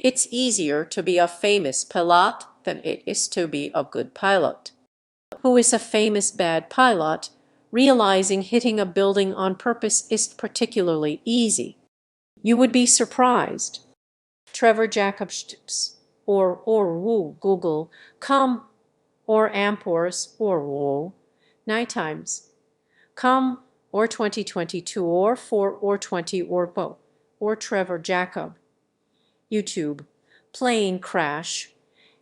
It's easier to be a famous pilot than it is to be a good pilot. Who is a famous bad pilot, realizing hitting a building on purpose isn't particularly easy. You would be surprised. Trevor Jacobs or woo Google come or Ampors or woo Nighttimes come or 2022 or 4 or 20 or both or Trevor Jacob YouTube plane crash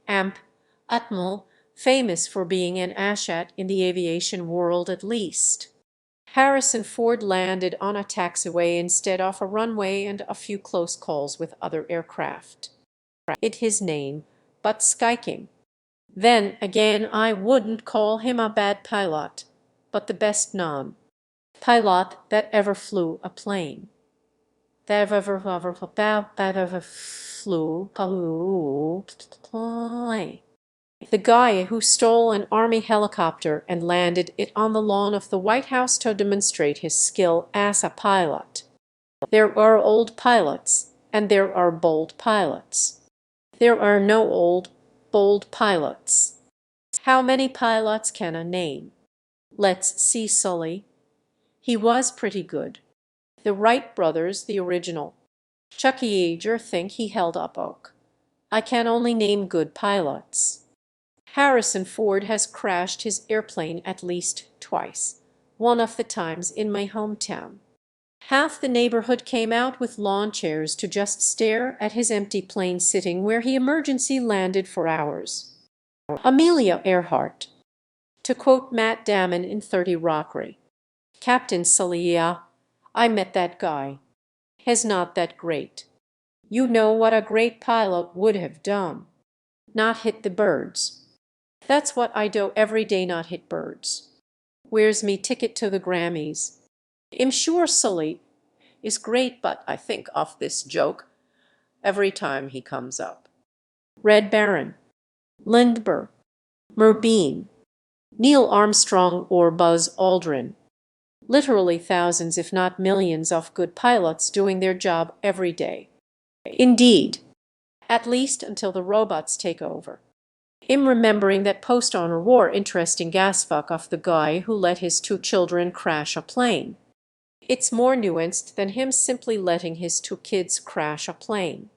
Amp Atmel famous for being an asset in the aviation world at least. Harrison Ford landed on a taxiway instead of a runway and a few close calls with other aircraft. It his name, but skiking. Then again I wouldn't call him a bad pilot, but the best non-pilot that ever flew a plane. That ever flew plane. The guy who stole an army helicopter and landed it on the lawn of the White House to demonstrate his skill as a pilot. There are old pilots, and there are bold pilots. There are no old, bold pilots. How many pilots can a name? Let's see Sully. He was pretty good. The Wright brothers, the original. Chucky Yeager think he held up oak. I can only name good pilots. Harrison Ford has crashed his airplane at least twice, one of the times in my hometown. Half the neighborhood came out with lawn chairs to just stare at his empty plane sitting where he emergency landed for hours. Amelia Earhart. To quote Matt Damon in 30 Rockery, Captain Sully, yeah, I met that guy. He's not that great. You know what a great pilot would have done? Not hit the birds. That's what I do every day, not hit birds. Where's me ticket to the Grammys? I'm sure Sully is great, but I think of this joke every time he comes up. Red Baron, Lindbergh, Merbean, Neil Armstrong or Buzz Aldrin. Literally thousands, if not millions, of good pilots doing their job every day. Indeed, at least until the robots take over. I'm remembering that post on a war interesting gasfuck of the guy who let his 2 children crash a plane. It's more nuanced than him simply letting his 2 kids crash a plane.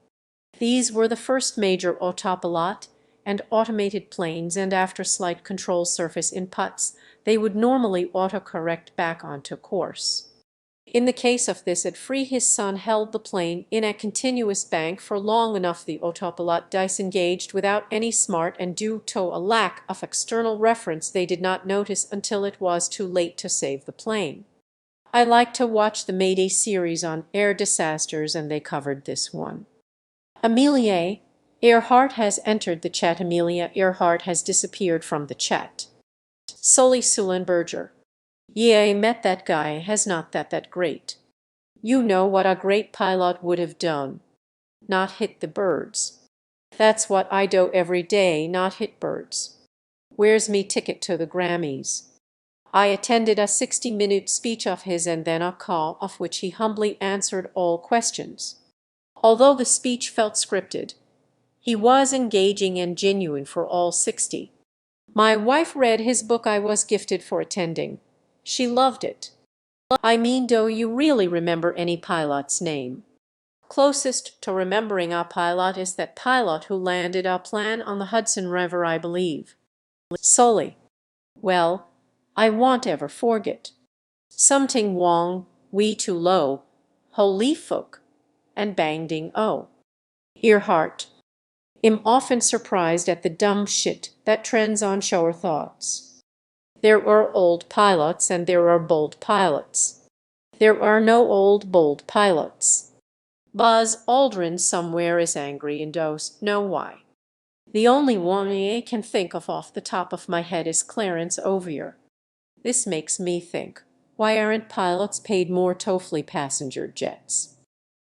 These were the first major autopilot and automated planes, and after slight control surface inputs, they would normally autocorrect back onto course. In the case of this at Free, his son held the plane in a continuous bank for long enough the autopilot disengaged without any smart, and due to a lack of external reference they did not notice until it was too late to save the plane. I like to watch the Mayday series on air disasters, and they covered this one. Amelia Earhart has entered the chat. Amelia Earhart has disappeared from the chat. Sully Sullenberger. Yeah, I met that guy. Has not that great. You know what a great pilot would have done. Not hit the birds. That's what I do every day, not hit birds. Where's me ticket to the Grammys? I attended a 60-minute speech of his and then a call of which he humbly answered all questions. Although the speech felt scripted, he was engaging and genuine for all 60. My wife read his book I was gifted for attending. She loved it. I mean, do you really remember any pilot's name? Closest to remembering a pilot is that pilot who landed a plane on the Hudson River, I believe. Sully. Well, I won't ever forget. Something wrong, we too low, holy folk, and bang ding oh. Earhart. I'm often surprised at the dumb shit that trends on shower thoughts. There are old pilots and there are bold pilots. There are no old, bold pilots. Buzz Aldrin somewhere is angry and does know why. The only one I can think of off the top of my head is Clarence Ovier. This makes me think, why aren't pilots paid more to fly passenger jets?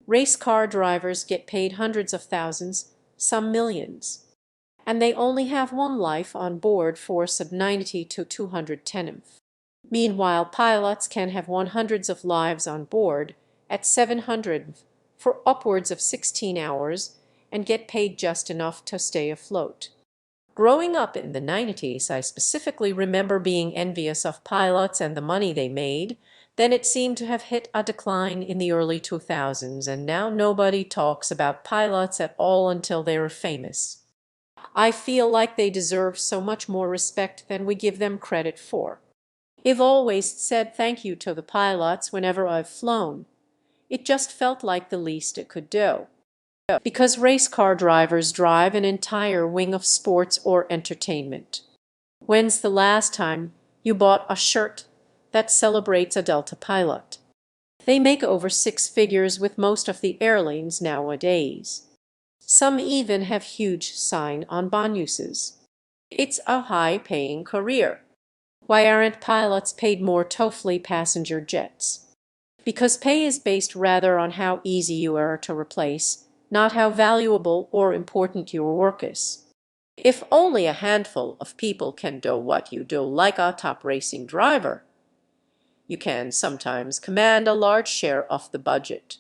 Race car drivers get paid hundreds of thousands, some millions. And they only have one life on board for sub 90 to 210. Meanwhile, pilots can have hundreds of lives on board at 700 for upwards of 16 hours and get paid just enough to stay afloat. Growing up in the 90s, I specifically remember being envious of pilots and the money they made. Then it seemed to have hit a decline in the early 2000s, and now nobody talks about pilots at all until they are famous. I feel like they deserve so much more respect than we give them credit for. I've always said thank you to the pilots whenever I've flown. It just felt like the least it could do. Because race car drivers drive an entire wing of sports or entertainment. When's the last time you bought a shirt that celebrates a Delta pilot? They make over six figures with most of the airlines nowadays. Some even have huge sign-on bonuses. It's a high-paying career. Why aren't pilots paid more to passenger jets? Because pay is based rather on how easy you are to replace, not how valuable or important your work is. If only a handful of people can do what you do like a top racing driver, you can sometimes command a large share of the budget.